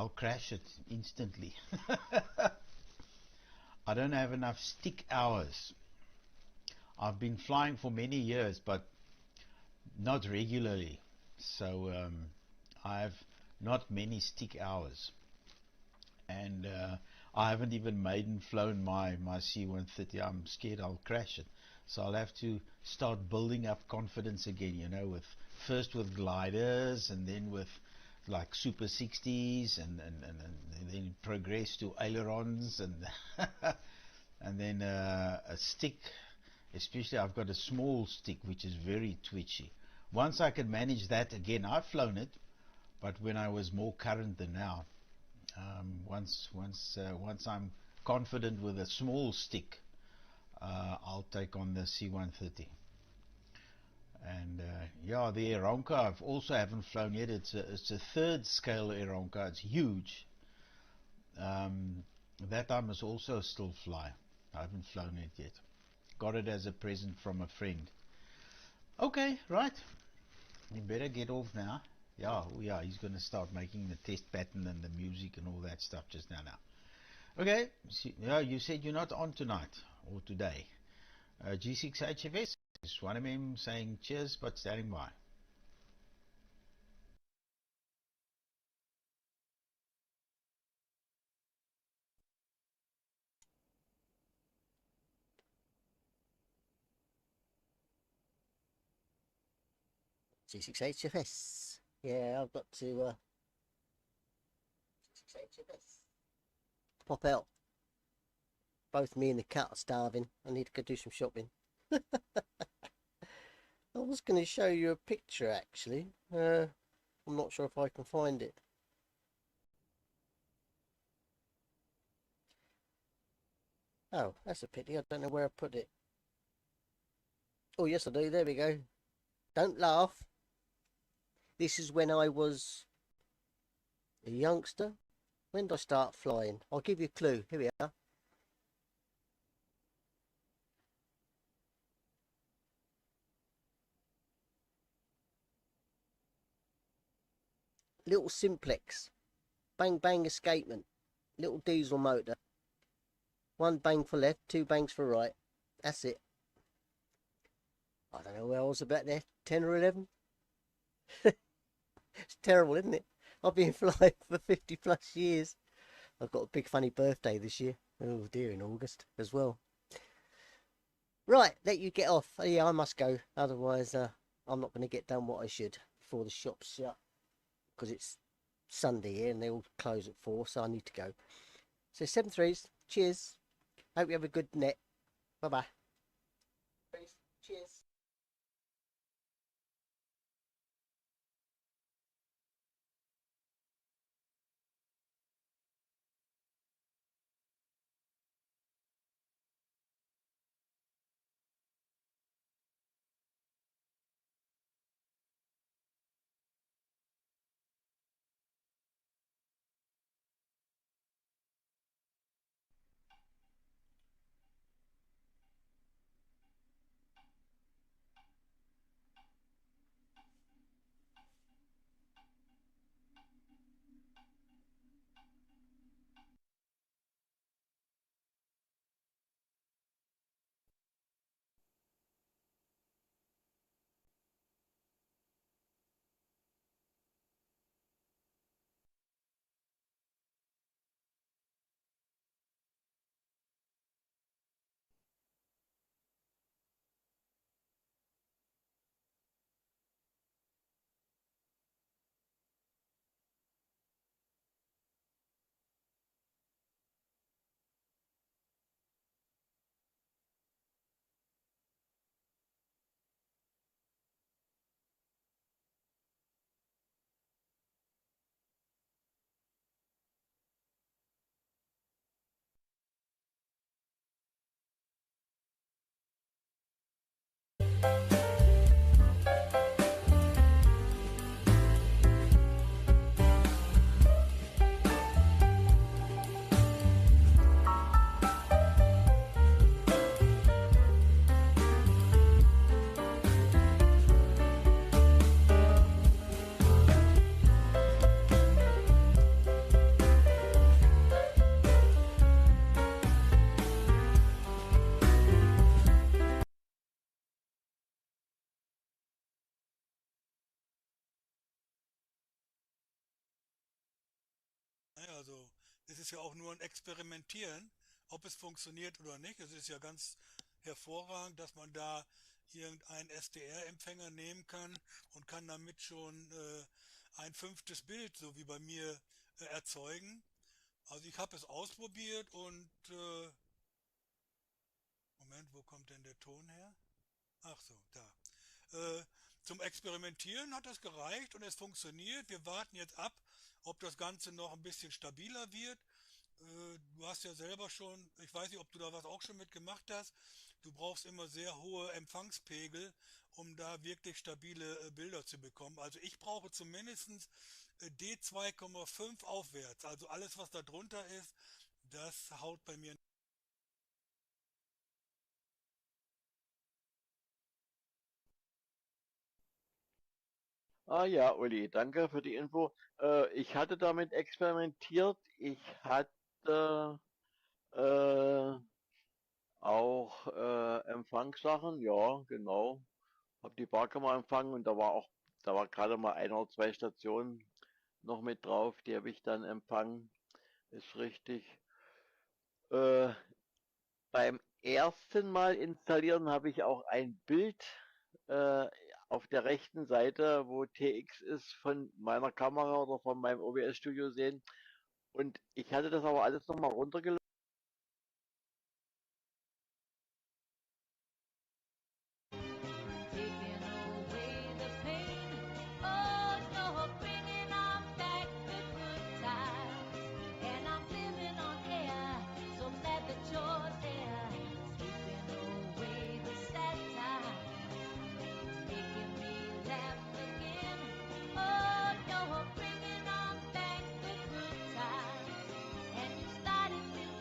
I'll crash it instantly. I don't have enough stick hours. I've been flying for many years, but not regularly, so I have not many stick hours, and I haven't even maiden flown my C-130. I'm scared I'll crash it, so I'll have to start building up confidence again, you know, first with gliders, and then with like Super 60s, and then progress to ailerons, and and then a stick. Especially I've got a small stick which is very twitchy. Once I can manage that again, I've flown it, but when I was more current than now. Once I'm confident with a small stick, I'll take on the C-130. And yeah, the Aeronca I've also haven't flown yet. It's a third scale Aeronca. It's huge. That I must also still fly. I haven't flown it yet. Got it as a present from a friend. Okay, right. You better get off now. Yeah, he's going to start making the test pattern and the music and all that stuff just now. Okay, yeah, you said you're not on tonight or today. G6HFS, 1mm saying cheers, but standing by. G6HFS. Yeah, I've got to G6HFS. Pop out. Both me and the cat are starving. I need to go do some shopping. I was going to show you a picture actually. I'm not sure if I can find it. Oh, that's a pity. I don't know where I put it. Oh, yes I do. There we go. Don't laugh. This is when I was a youngster. When did I start flying? I'll give you a clue. Here we are. Little simplex. Bang bang escapement. Little diesel motor. One bang for left, two bangs for right. That's it. I don't know where I was about there. 10 or 11? It's terrible, isn't it? I've been flying for 50 plus years. I've got a big funny birthday this year. Oh dear, in August as well. Right, let you get off. Yeah, I must go. Otherwise, I'm not going to get done what I should before the shop's shut. Because it's Sunday here and they all close at 4, so I need to go. So 7-3s. Cheers. Hope you have a good net. Bye-bye. Cheers. Also es ist ja auch nur ein Experimentieren, ob es funktioniert oder nicht. Es ist ja ganz hervorragend, dass man da irgendeinen SDR-Empfänger nehmen kann und kann damit schon ein fünftes Bild, so wie bei mir, erzeugen. Also ich habe es ausprobiert und Moment, wo kommt denn der Ton her? Ach so, da. Äh, Zum Experimentieren hat das gereicht und es funktioniert. Wir warten jetzt ab, ob das Ganze noch ein bisschen stabiler wird. Du hast ja selber schon, ich weiß nicht, ob du da was auch schon mitgemacht hast. Du brauchst immer sehr hohe Empfangspegel, um da wirklich stabile Bilder zu bekommen. Also ich brauche zumindest D2,5 aufwärts. Also alles, was da drunter ist, das haut bei mir. Ah ja, Uli, danke für die Info. Ich hatte damit experimentiert. Ich hatte äh, auch Empfangssachen, ja, genau. Hab die Barkamera empfangen und da war gerade mal ein oder zwei Stationen noch mit drauf. Die habe ich dann empfangen. Ist richtig. Äh, Beim ersten Mal installieren habe ich auch ein Bild äh, auf der rechten Seite, wo TX ist, von meiner Kamera oder von meinem OBS-Studio sehen. Und ich hatte das aber alles nochmal runtergeladen. Taking away the pain. Oh, you're bringing on back the good times. And I'm living on air, so glad that you're there. Sweeping away the sad times, making me laugh again. Oh, you're bringing on back the good times. And you started with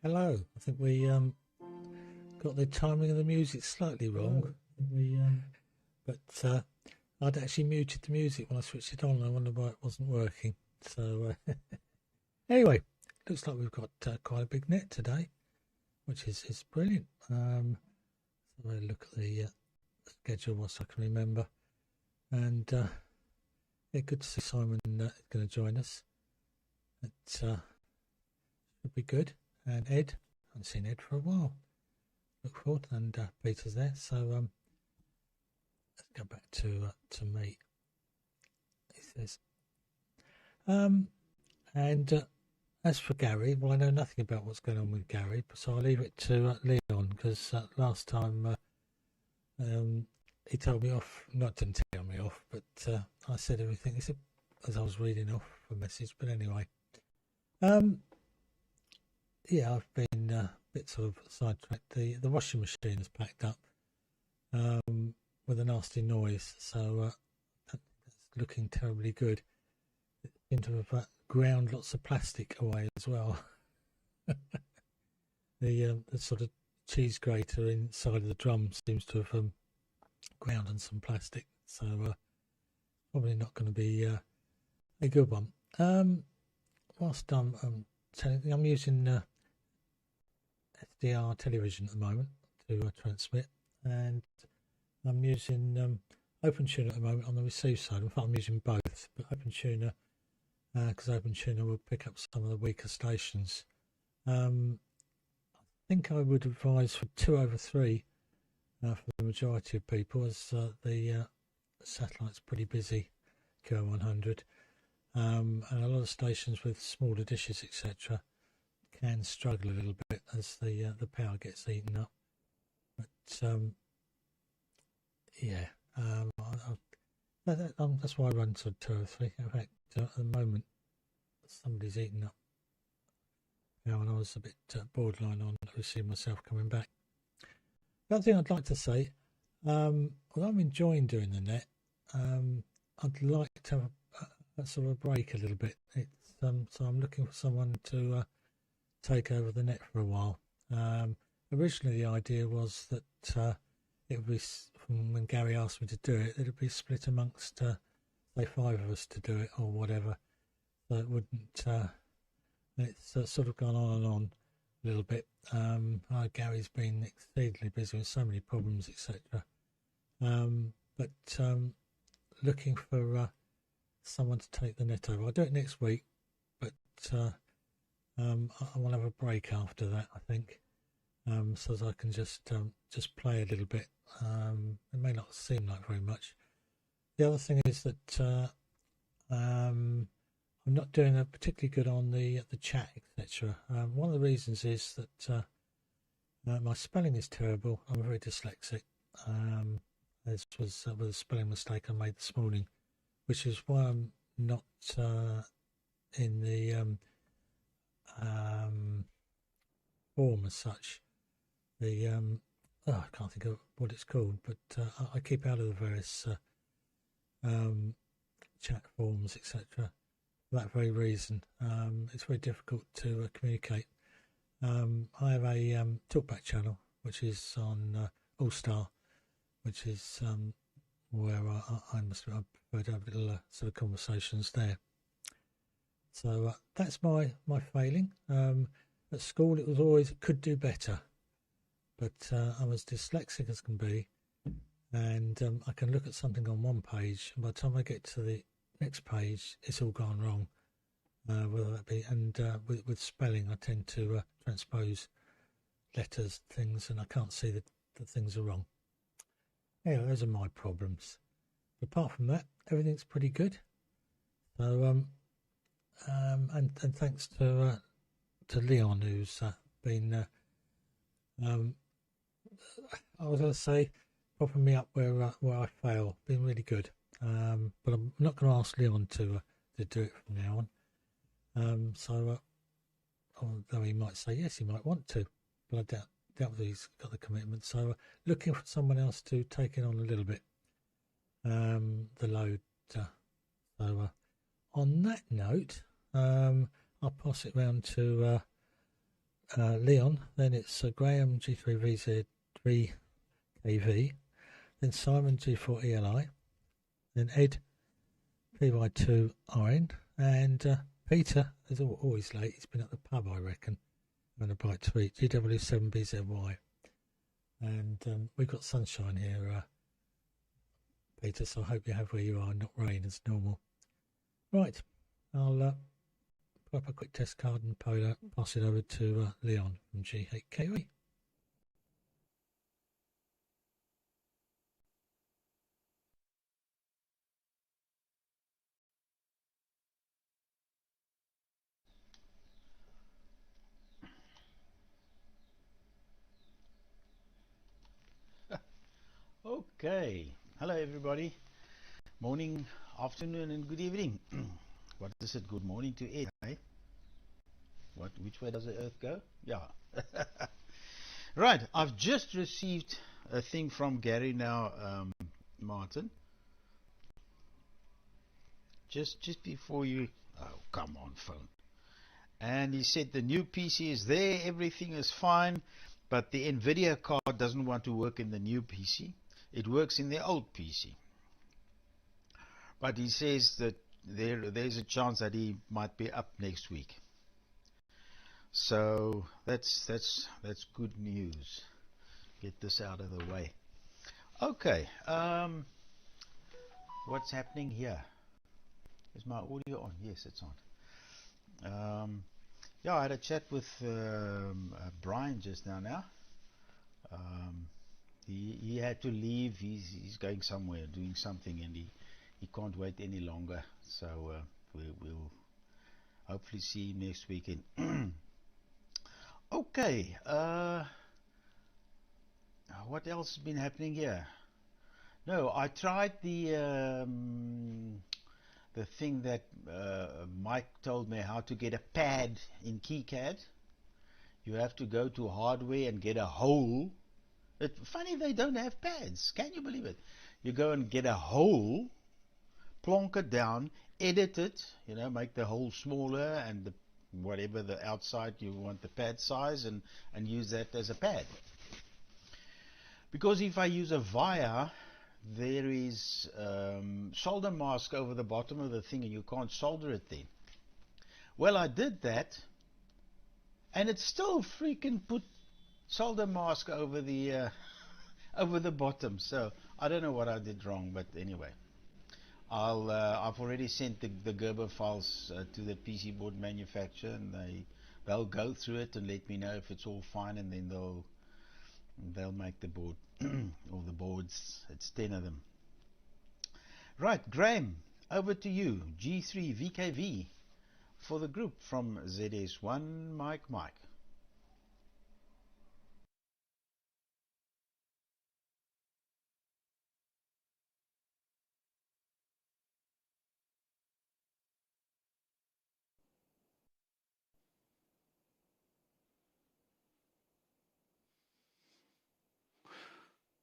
Hello. I think we got the timing of the music slightly wrong. But I'd actually muted the music when I switched it on. I wonder why it wasn't working. So anyway, looks like we've got quite a big net today, which is brilliant. So I'll look at the schedule whilst I can remember. And yeah, good to see Simon is going to join us. It should be good. And Ed, I haven't seen Ed for a while. Look forward, and Peter's there. So let's go back to me. He says, and as for Gary, well, I know nothing about what's going on with Gary, so I'll leave it to Leon, because last time he told me off. Not didn't tell me off, but I said everything. He said as I was reading off a message. But anyway, yeah, I've been a bit sort of sidetracked. The washing machine is packed up with a nasty noise, so that's looking terribly good. It seems to have ground lots of plastic away as well. The sort of cheese grater inside of the drum seems to have ground on some plastic, so probably not going to be a good one. Whilst I'm using SDR television at the moment to transmit, and I'm using OpenTuner at the moment on the receive side. In fact, I'm using both, but OpenTuner, because OpenTuner will pick up some of the weaker stations. I think I would advise for 2/3 for the majority of people, as the satellite's pretty busy, QO-100, and a lot of stations with smaller dishes, etc., can struggle a little bit as the power gets eaten up. But yeah, that's why I run to 2/3. In fact, at the moment, somebody's eaten up power, and I was a bit borderline on receiving myself coming back. The other thing I'd like to say, although I'm enjoying doing the net, I'd like to have a sort of a break a little bit. It's so I'm looking for someone to take over the net for a while. Originally, the idea was that it would be, from when Gary asked me to do it, it would be split amongst say 5 of us to do it or whatever. So it wouldn't. It's sort of gone on and on a little bit. Gary's been exceedingly busy with so many problems, etc. But looking for someone to take the net over. I'll do it next week, but I want to have a break after that, I think, so that I can just play a little bit. It may not seem like very much. The other thing is that I'm not doing particularly good on the chat, etc. One of the reasons is that my spelling is terrible. I'm very dyslexic. This was with a spelling mistake I made this morning, which is why I'm not in the form as such. The I can't think of what it's called, but I keep out of the various chat forums, etc. For that very reason. It's very difficult to communicate. I have a talkback channel which is on All Star, which is where I prefer to have little sort of conversations there. So that's my failing. At school, it was always could do better, but I'm as dyslexic as can be, and I can look at something on one page, and by the time I get to the next page, it's all gone wrong. Whether that be, and with spelling, I tend to transpose letters, things, and I can't see that things are wrong. Anyway, those are my problems. But apart from that, everything's pretty good. So, and thanks to Leon, who's been, I was going to say, propping me up where I fail. Been really good. But I'm not going to ask Leon to do it from now on. So, although he might say yes, he might want to, but I doubt that he's got the commitment. So, looking for someone else to take it on a little bit, the load. So, on that note, I'll pass it round to Leon, then it's Graham G3VZ3KV, then Simon G4ELI, then Ed PY2RN, and Peter is always late. He's been at the pub, I reckon, having a bite to eat. GW7BZY. And we've got sunshine here, Peter, so I hope you have where you are, not rain as normal. Right, I'll put up a quick test card and pass it over to Leon from G8KV. Okay, hello everybody. Morning, afternoon, and good evening. What is it? Good morning to Ed, eh? Which way does the earth go? Yeah. Right, I've just received a thing from Gary now, Martin. Just before you... Oh, come on, phone. And he said the new PC is there, everything is fine, but the NVIDIA card doesn't want to work in the new PC. It works in the old PC. But he says that there's a chance that he might be up next week. So that's good news. Get this out of the way. Okay. What's happening here? Is my audio on? Yes, it's on. Yeah, I had a chat with Brian just now. He had to leave. He's going somewhere, doing something, and he can't wait any longer. So we'll hopefully see him next weekend. Okay. What else has been happening here? No, I tried the thing that Mike told me how to get a pad in KiCad. You have to go to hardware and get a hole. It's funny they don't have pads. Can you believe it? You go and get a hole, plonk it down, edit it, make the hole smaller and whatever the outside you want the pad size, and use that as a pad. Because if I use a via, there is solder mask over the bottom of the thing and you can't solder it then. Well, I did that and it still freaking put solder mask over the bottom. So I don't know what I did wrong, but anyway, I've already sent the Gerber files to the PC board manufacturer, and they'll go through it and let me know if it's all fine, and then they'll make the board or the boards. It's 10 of them. Right, Graham, over to you. G3 VKV for the group from ZS1 Mike.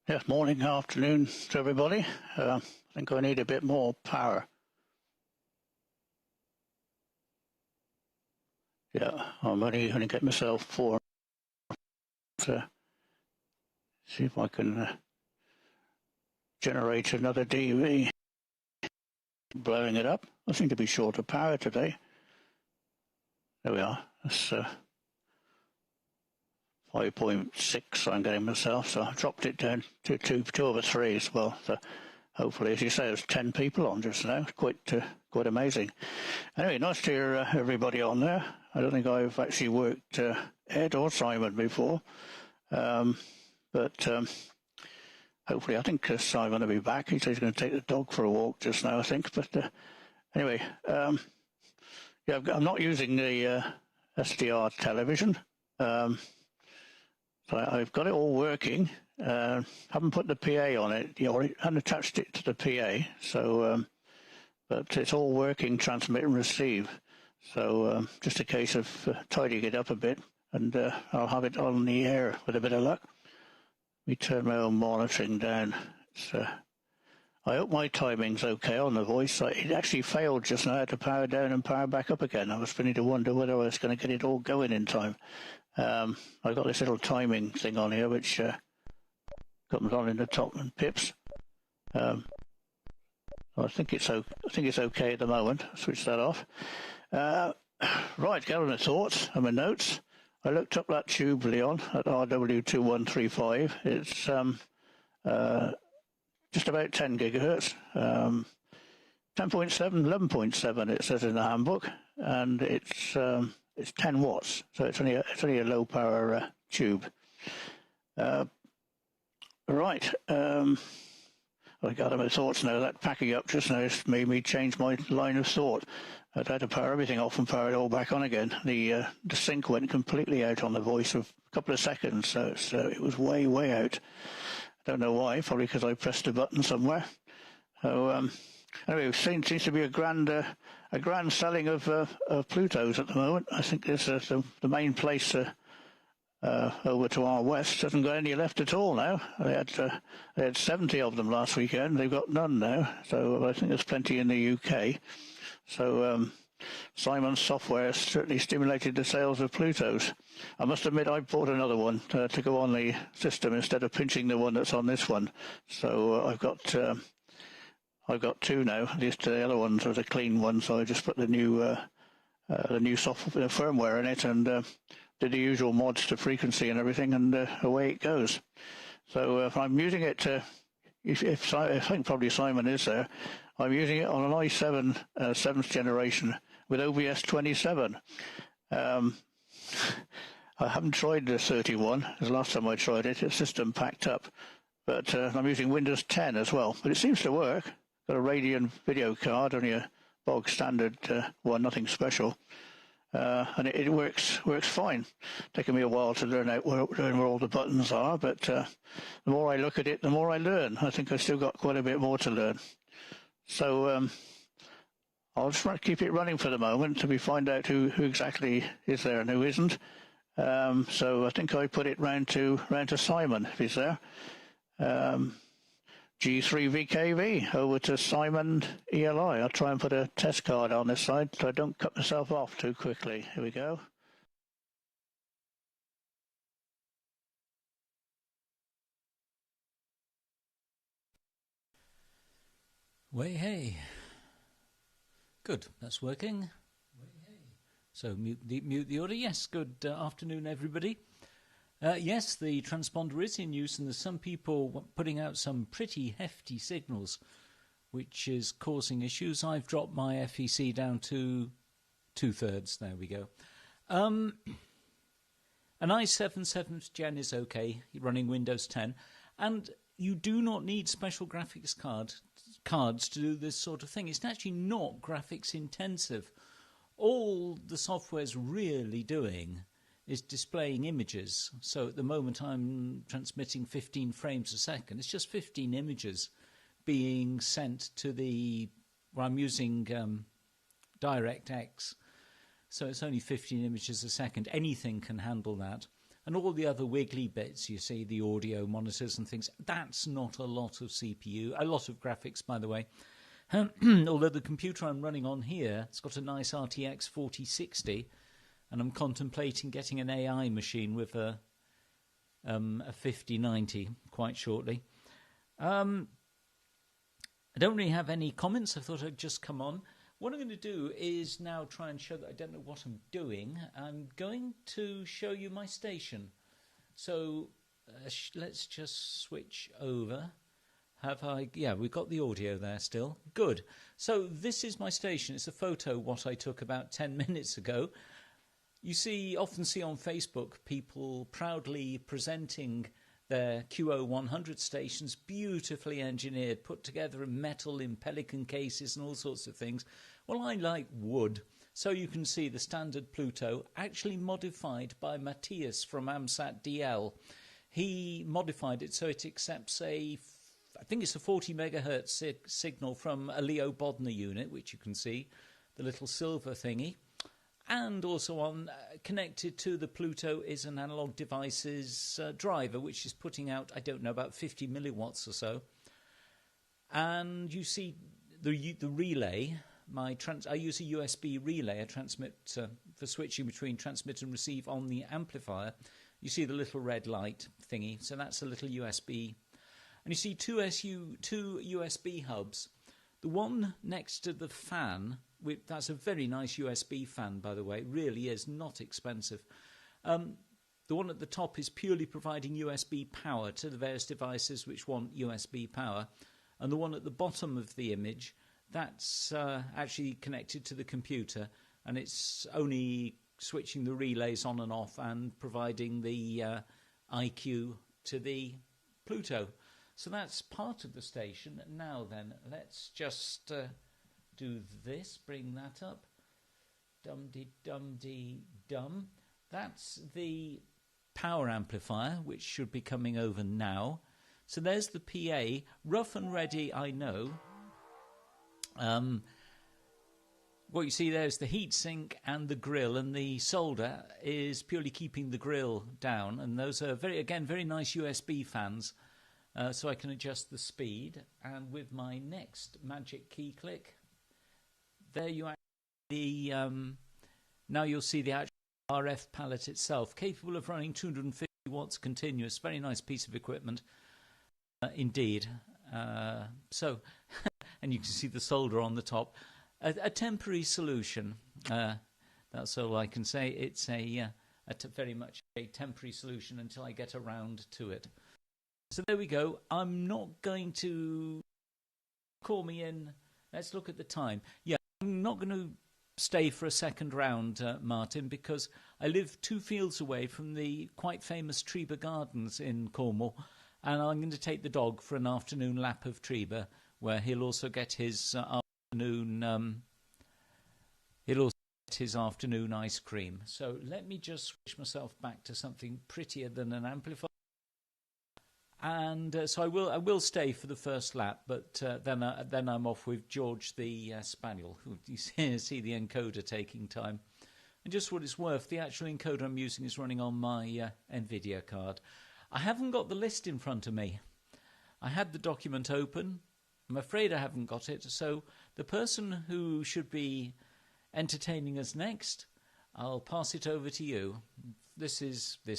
Yes, morning, afternoon to everybody. I think I need a bit more power. Yeah, I'm only going to get myself 4. So see if I can generate another DV. Blowing it up. I seem to be short of power today. There we are. That's 5.6 I'm getting myself, so I've dropped it down to 2 over 3 as well. So hopefully, as you say, there's 10 people on just now. Quite amazing. Anyway, nice to hear everybody on there. I don't think I've actually worked Ed or Simon before, but hopefully, I think Simon will be back. He said he's going to take the dog for a walk just now, I think. But anyway, yeah, I'm not using the SDR television. So I've got it all working. Haven't put the PA on it, or haven't attached it to the PA. So, but it's all working, transmit and receive. So just a case of tidying it up a bit, and I'll have it on the air with a bit of luck. We turn my own monitoring down. It's I hope my timing's okay on the voice. It actually failed just now. I had to power down and power back up again. I was beginning to wonder whether I was going to get it all going in time. I've got this little timing thing on here which comes on in the top and pips. I think it's okay at the moment. Switch that off. Right, get on the thoughts and my notes. I looked up that tube, Leon, at RW2135. It's just about 10 gigahertz. 10.7, 11.7 it says in the handbook, and it's 10 watts, so it's only a low power tube. Right. I got my thoughts now. That packing up just now made me change my line of thought. I'd had to power everything off and power it all back on again. The sync went completely out on the voice for a couple of seconds, so it was way out. I don't know why, probably because I pressed a button somewhere. So anyway, it seems to be a grand selling of Plutos at the moment. I think this the main place over to our west hasn't got any left at all now. They had 70 of them last weekend. They've got none now. So I think there's plenty in the UK. So Simon's software has certainly stimulated the sales of Plutos. I must admit I bought another one to go on the system instead of pinching the one that's on this one. So I've got two now. At least the other ones was a clean one, so I just put the new software firmware in it and did the usual mods to frequency and everything, and away it goes. So if I'm using it I think probably Simon is there. I'm using it on an i7 7th generation with OBS 27. I haven't tried the 31. The last time I tried it, the system packed up. But I'm using Windows 10 as well. But it seems to work. Got a Radeon video card, only a bog standard one, nothing special. And it works fine. Taking me a while to learn where all the buttons are, but the more I look at it, the more I learn. I think I've still got quite a bit more to learn. So I'll just keep it running for the moment till we find out who exactly is there and who isn't. So I think I put it round to Simon, if he's there. G3VKV over to Simon ELI. I'll try and put a test card on this side so I don't cut myself off too quickly. Here we go. Way hey. Good, that's working. Way hey. So mute the order. Yes, good afternoon everybody. Yes, the transponder is in use, and there's some people putting out some pretty hefty signals, which is causing issues. I've dropped my FEC down to 2/3. There we go. An i7 7th Gen is okay, running Windows 10, and you do not need special graphics cards to do this sort of thing. It's actually not graphics intensive. All the software's really doing is displaying images. So at the moment I'm transmitting 15 frames a second. It's just 15 images being sent to where I'm using DirectX. So it's only 15 images a second. Anything can handle that. And all the other wiggly bits, you see, the audio monitors and things, that's not a lot of CPU, a lot of graphics, by the way. Although the computer I'm running on here, it's got a nice RTX 4060, and I'm contemplating getting an AI machine with a 5090 quite shortly. I don't really have any comments. I thought I'd just come on. What I'm going to do is now try and show that I don't know what I'm doing. I'm going to show you my station. So let's just switch over. Yeah, we've got the audio there still. Good. So this is my station. It's a photo what I took about 10 minutes ago. You often see on Facebook people proudly presenting their QO-100 stations, beautifully engineered, put together in metal, in pelican cases and all sorts of things. Well, I like wood. So you can see the standard Pluto, actually modified by Matthias from AMSAT DL. He modified it so it accepts I think it's a 40 megahertz signal from a Leo Bodner unit, which you can see, the little silver thingy. And also connected to the Pluto is an analog devices driver, which is putting out, I don't know, about 50 milliwatts or so. and you see the relay. I use a USB relay. I transmit for switching between transmit and receive on the amplifier. You see the little red light thingy. So that's a little USB, and you see two USB hubs. The one next to the fan. That's a very nice USB fan, by the way. It really is not expensive. The one at the top is purely providing USB power to the various devices which want USB power. And the one at the bottom of the image, that's actually connected to the computer, and it's only switching the relays on and off and providing the IQ to the Pluto. So that's part of the station. Now then, let's just do this, bring that up. Dum-de-dum-de-dum. That's the power amplifier, which should be coming over now. So there's the PA, rough and ready, I know. What you see there is the heatsink and the grill, and the solder is purely keeping the grill down. And those are very nice USB fans, so I can adjust the speed. And with my next magic key click, there you actually now you'll see the actual RF palette itself, capable of running 250 watts continuous. Very nice piece of equipment. Indeed. So, and you can see the solder on the top. A temporary solution. That's all I can say. It's very much a temporary solution until I get around to it. So there we go. I'm not going to call me in. Let's look at the time. Yeah, I'm not going to stay for a second round, Martin, because I live 2 fields away from the quite famous Treba Gardens in Cornwall. And I'm going to take the dog for an afternoon lap of Treba, where he'll also get his afternoon ice cream. So let me just switch myself back to something prettier than an amplifier. And so I will stay for the first lap, but then I'm off with George the Spaniel. You see the encoder taking time. And just what it's worth, the actual encoder I'm using is running on my NVIDIA card. I haven't got the list in front of me. I had the document open. I'm afraid I haven't got it. So the person who should be entertaining us next, I'll pass it over to you. This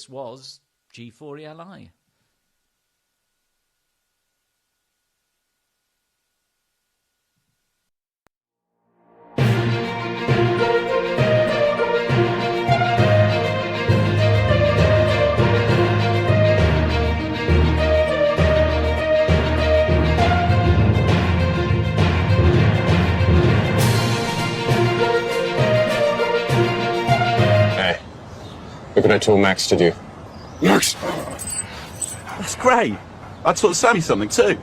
was G4ELI. Look what I told Max to do. Max! That's great. I taught Sammy something too.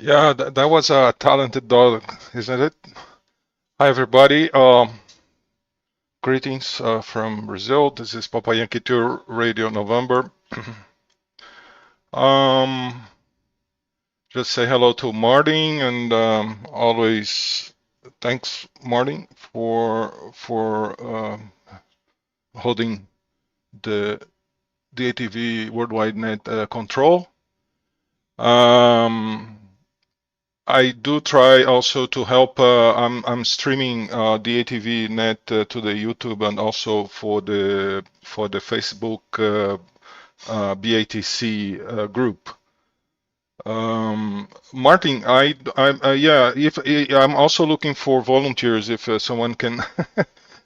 Yeah, that was a talented dog, isn't it? Hi, everybody. Greetings from Brazil. This is Papa Yankee 2 Radio November. Just say hello to Martin, and always thanks, Martin, for holding the DATV Worldwide Net control. I do try also to help. I'm streaming DATV Net to the YouTube and also for the Facebook BATC group. Martin, yeah, if I'm also looking for volunteers, if someone can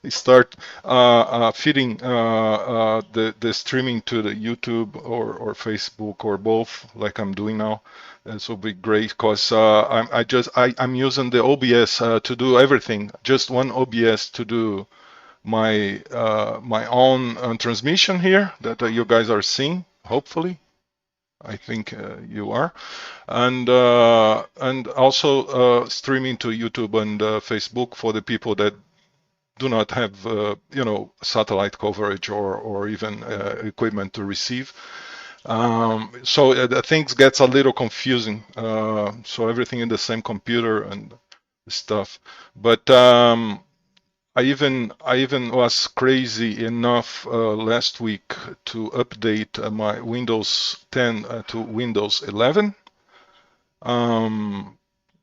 start feeding the streaming to the YouTube or Facebook or both, like I'm doing now. This will be great, because I'm using the OBS to do everything. Just one OBS to do my my own transmission here that you guys are seeing, hopefully. I think you are, and also streaming to YouTube and Facebook for the people that do not have satellite coverage or even equipment to receive. So the things gets a little confusing. So everything in the same computer and stuff, but I even was crazy enough last week to update my Windows 10 to Windows 11.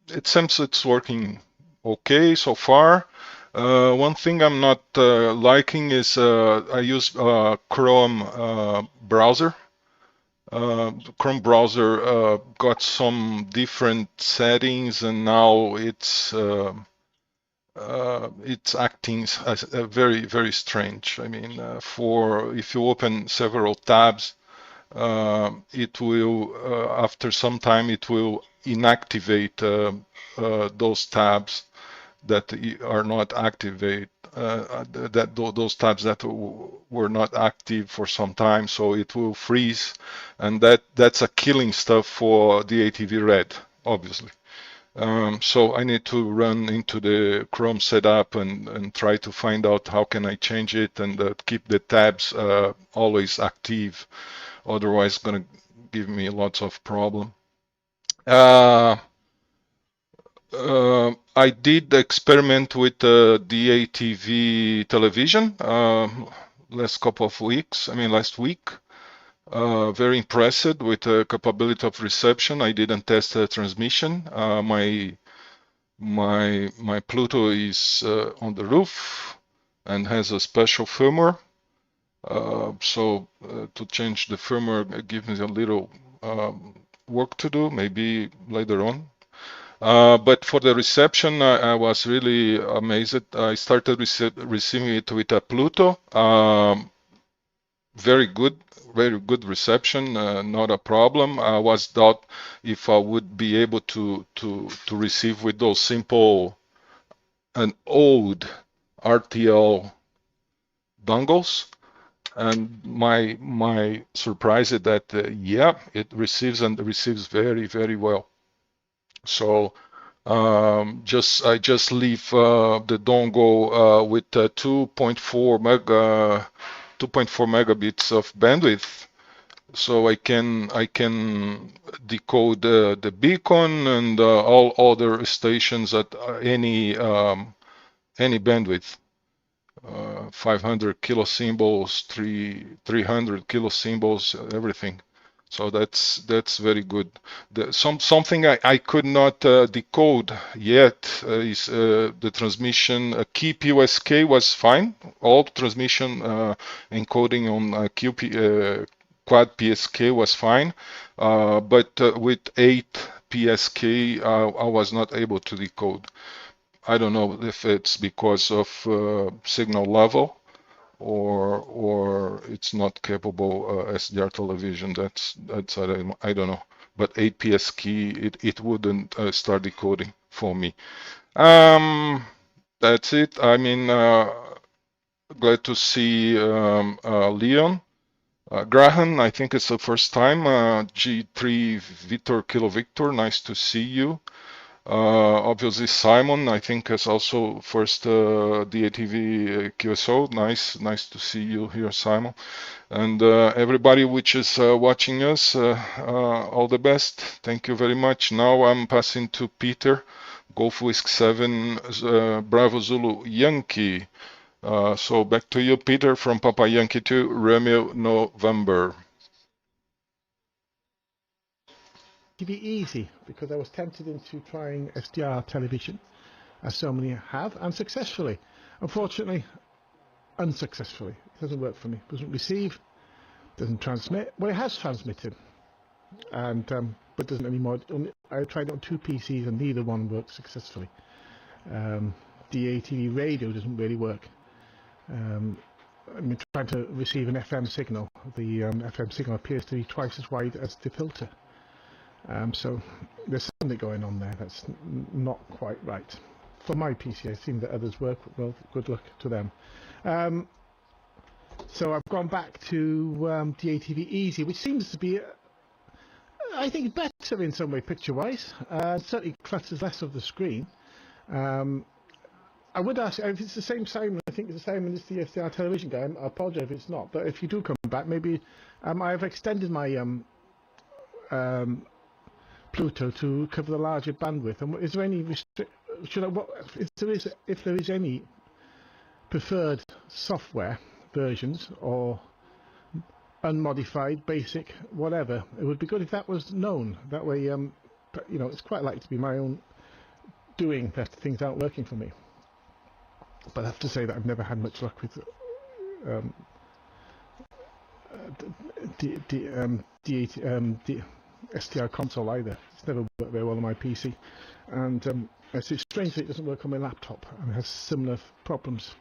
It seems it's working okay so far. One thing I'm not liking is I use Chrome browser. Chrome browser got some different settings, and now it's acting as very, very strange. I mean, if you open several tabs, it will, after some time, it will inactivate those tabs that are not activate. Those tabs that were not active for some time, so it will freeze, and that's a killing stuff for DATV Red, obviously. So I need to run into the Chrome setup and try to find out how can I change it and keep the tabs always active. Otherwise, it's gonna give me lots of problem. I did experiment with DATV television last week. Very impressed with the capability of reception. I didn't test the transmission. My Pluto is on the roof and has a special firmware. So to change the firmware gives me a little work to do, maybe later on. But for the reception, I was really amazed. I started receiving it with a Pluto. Very good reception, not a problem. I was doubt if I would be able to receive with those simple and old RTL dongles. And my surprise is that yeah, it receives very, very well. So I just leave the dongle with 2.4 megabits of bandwidth, so I can decode the beacon and all other stations at any bandwidth. 500 kilosymbols, 300 kilosymbols, everything. So that's very good. Something I could not decode yet is the transmission. Key POSK was fine. All transmission encoding on quad PSK was fine, but with 8 PSK I was not able to decode. I don't know if it's because of signal level or it's not capable SDR television. That's I don't know. But 8 PSK it wouldn't start decoding for me. That's it. I mean, glad to see Leon. Graham, I think it's the first time. G3 Victor Kilo Victor, nice to see you. Obviously Simon, I think is also first DATV QSO. Nice to see you here, Simon. And everybody which is watching us, all the best. Thank you very much. Now I'm passing to Peter, Golf Whisk 7 Bravo Zulu Yankee. So back to you, Peter, from Papa Yankee to Romeo November. TV easy because I was tempted into trying SDR television, as so many have, and successfully. Unfortunately, unsuccessfully. It doesn't work for me. It doesn't receive, doesn't transmit. Well, it has transmitted, and but doesn't anymore. I tried it on 2 PCs and neither one worked successfully. DATV radio doesn't really work. I'm trying to receive an FM signal. The FM signal appears to be twice as wide as the filter. So there's something going on there that's not quite right. For my PC, I've seen that others work well. Good luck to them. So I've gone back to DATV Easy, which seems to be I think it's better in some way, picture-wise. Certainly clutters less of the screen. I would ask if it's the same Simon. I think it's the same as the SDR television guy. I apologise if it's not. But if you do come back, maybe I've extended my Pluto to cover the larger bandwidth. And is there any if there is any preferred software versions or unmodified, basic, whatever, it would be good if that was known. That way, you know, it's quite likely to be my own doing that things aren't working for me. But I have to say that I've never had much luck with the STR console either. It's never worked very well on my PC, and it's strange that it doesn't work on my laptop and has similar problems.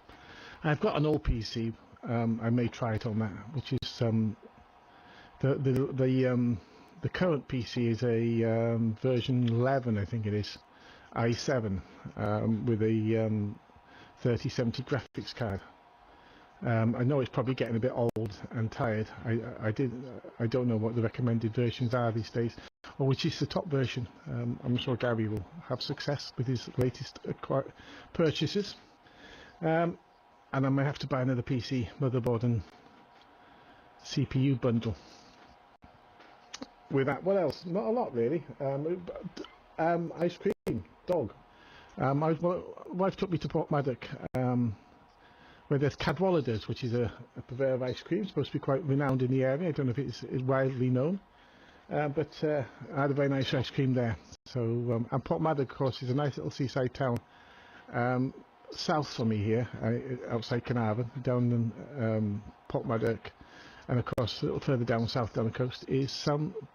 I've got an old PC. I may try it on that, which is the current PC is a version 11, I think it is, i7 with a 3070 graphics card. I know it's probably getting a bit old and tired. I don't know what the recommended versions are these days, or which is the top version. I'm sure Gary will have success with his latest purchases. And I may have to buy another PC motherboard and CPU bundle. With that, what else? Not a lot really. Ice cream, dog. My wife took me to Portmaddock, where there's Cadwallader's, which is a purveyor of ice cream, supposed to be quite renowned in the area. I don't know if it's widely known, but I had a very nice ice cream there. So, and Portmaddock, of course, is a nice little seaside town, south from me here, outside Carnarvon, down in Portmaddock. And of course, a little further down south down the coast is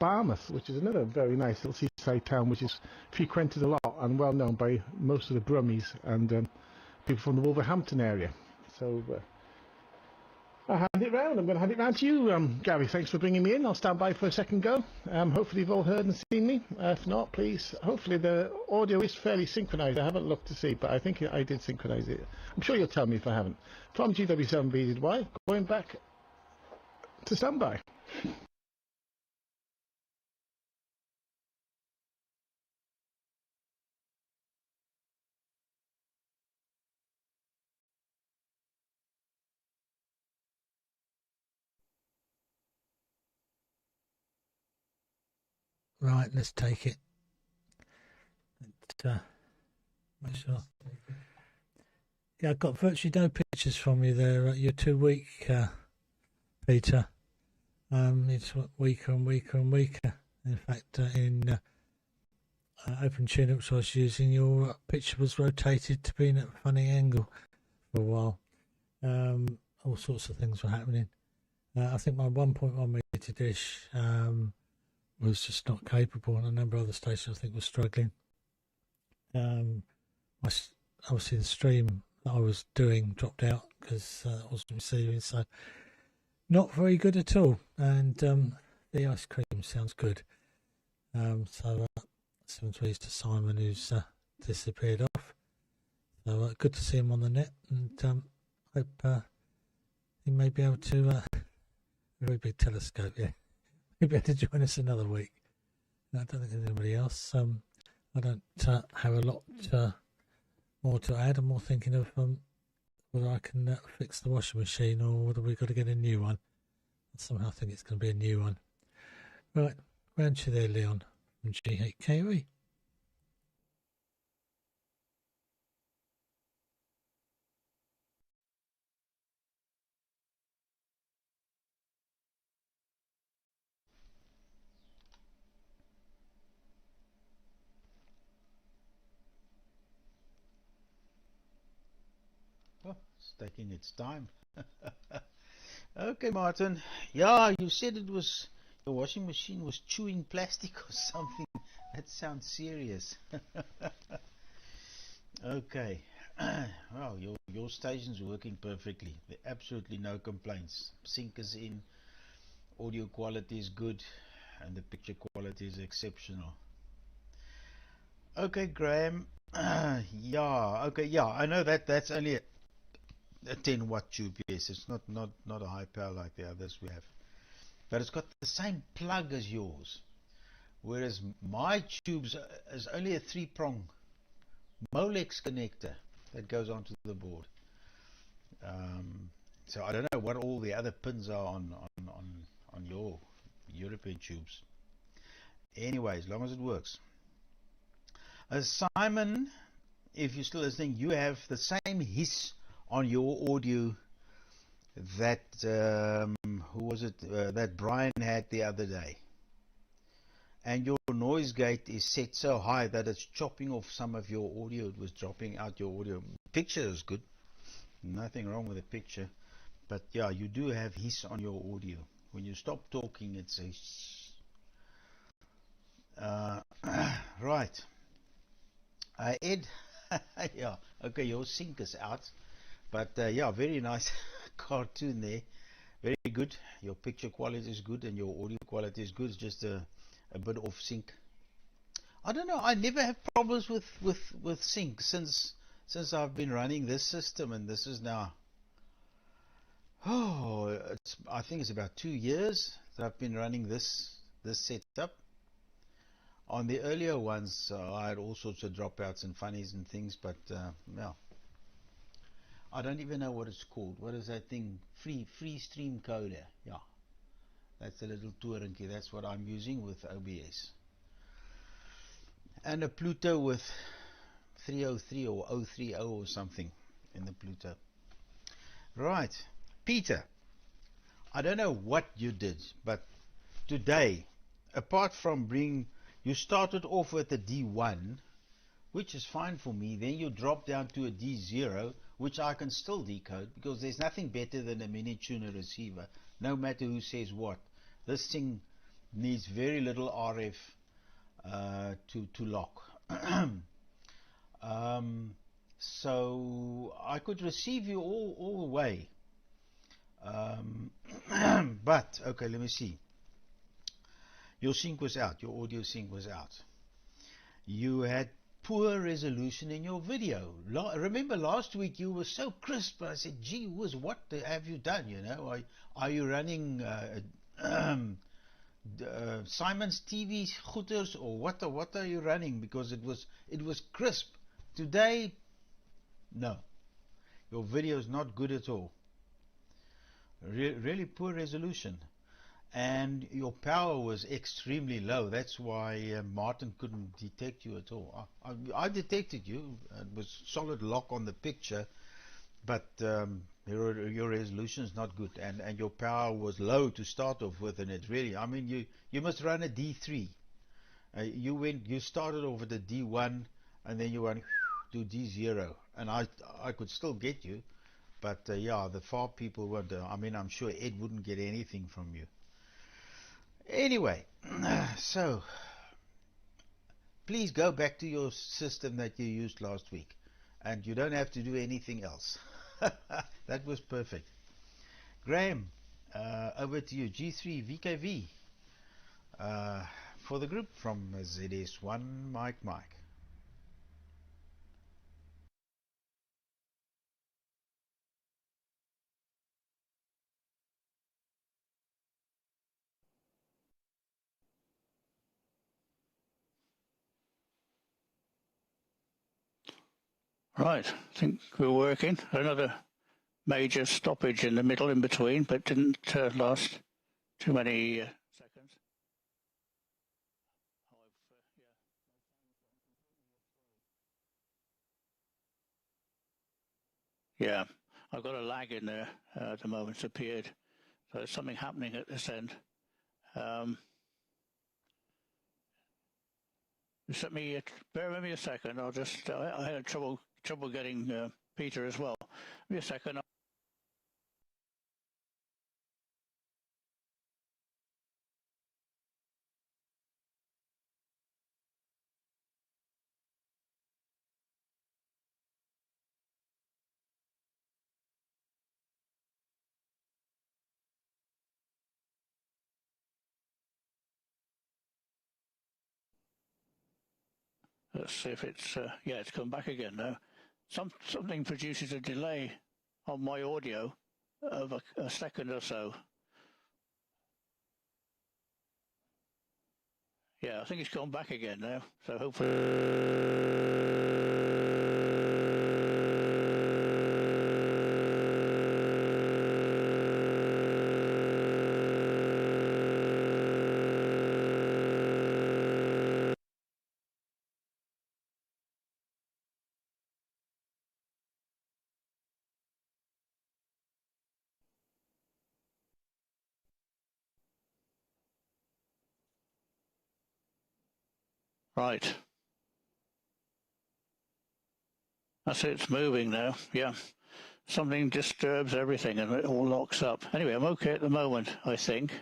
Barmouth, which is another very nice little seaside town, which is frequented a lot and well known by most of the Brummies and people from the Wolverhampton area. So I'll hand it round. I'm going to hand it round to you, Gary. Thanks for bringing me in. I'll stand by for a second go. Hopefully you've all heard and seen me. If not, please, hopefully the audio is fairly synchronised. I haven't looked to see, but I think I did synchronise it. I'm sure you'll tell me if I haven't. From GW7BZY, going back to standby. Right, let's take it. Make sure. Yeah, I've got virtually no pictures from you there. You're too weak, Peter. It's weaker and weaker and weaker. In fact, in OpenTune, which I was using, your picture was rotated to be in a funny angle for a while. All sorts of things were happening. I think my 1.1 meter dish was just not capable, and a number of other stations I think were struggling. Obviously the stream that I was doing dropped out because I wasn't receiving, so not very good at all. And the ice cream sounds good. So similar to Simon, who's disappeared off. So good to see him on the net, and hope he may be able to a very big telescope, yeah. Maybe able to join us another week. No, I don't think there's anybody else. I don't have a lot more to add. I'm more thinking of whether I can fix the washing machine or whether we've got to get a new one. Somehow I think it's going to be a new one. Right, round to you there, Leon, from G8KE. Oh, it's taking its time. Okay, Martin. Yeah, you said it was the washing machine was chewing plastic or something. That sounds serious. Okay. Well, your station's working perfectly. There are absolutely no complaints. Sync is in, audio quality is good, and the picture quality is exceptional. Okay, Graham. Yeah. Okay. Yeah, I know that's only a 10 watt tube. Yes, it's not a high power like the others we have, but it's got the same plug as yours, whereas my tubes is only a 3-prong Molex connector that goes onto the board. So I don't know what all the other pins are on your European tubes. Anyway, as long as it works. Simon, if you're still listening, you have the same hiss on your audio that who was it that Brian had the other day, and your noise gate is set so high that it's chopping off some of your audio. It was dropping out your audio. Picture is good, nothing wrong with the picture, but yeah, you do have hiss on your audio. When you stop talking, it's a hiss. Right. Ed, yeah, okay, your sync is out, but yeah, very nice cartoon there, very good. Your picture quality is good and your audio quality is good. It's just a bit off sync. I don't know, I never have problems with sync since I've been running this system, and this is now, I think it's about 2 years that I've been running this setup. On the earlier ones, I had all sorts of dropouts and funnies and things, but yeah, I don't even know what it's called. What is that thing? Free stream coder. Yeah, that's a little tourinky. That's what I'm using with OBS, and a Pluto with 303 or 030 or something in the Pluto. Right, Peter, I don't know what you did, but today, apart from you started off with a D1, which is fine for me. Then you drop down to a D0, which I can still decode, because there's nothing better than a mini tuner receiver, no matter who says what. This thing needs very little RF to lock. So I could receive you all the way. But, okay, let me see. Your sync was out, your audio sync was out. You had poor resolution in your video. Remember last week you were so crisp. I said, gee whiz, what have you done? You know, are you running Simon's TV goeters, or what are you running? Because it was crisp. Today, no, your video is not good at all. Really poor resolution. And your power was extremely low. That's why Martin couldn't detect you at all. I detected you. It was solid lock on the picture, but your resolution is not good, and your power was low to start off with. And it really, I mean, you must run a D3. You started off with a D1, and then you went to D0, and I could still get you, but yeah, the far people weren't. I mean, I'm sure Ed wouldn't get anything from you. Anyway, so please go back to your system that you used last week, and you don't have to do anything else. That was perfect. Graham, over to you. G3 VKV for the group from ZS1 Mike. Right, I think we're working. Another major stoppage in the middle in between, but didn't last too many seconds. Yeah, I've got a lag in there at the moment. It's appeared. So there's something happening at this end. Just let me bear with me a second. I'll just I had trouble getting Peter as well. Give me a second. Let's see if it's yeah, it's come back again now. Something produces a delay on my audio of a second or so. Yeah, I think it's gone back again now. So hopefully. Right. That's it, it's moving now. Yeah. Something disturbs everything and it all locks up. Anyway, I'm okay at the moment, I think.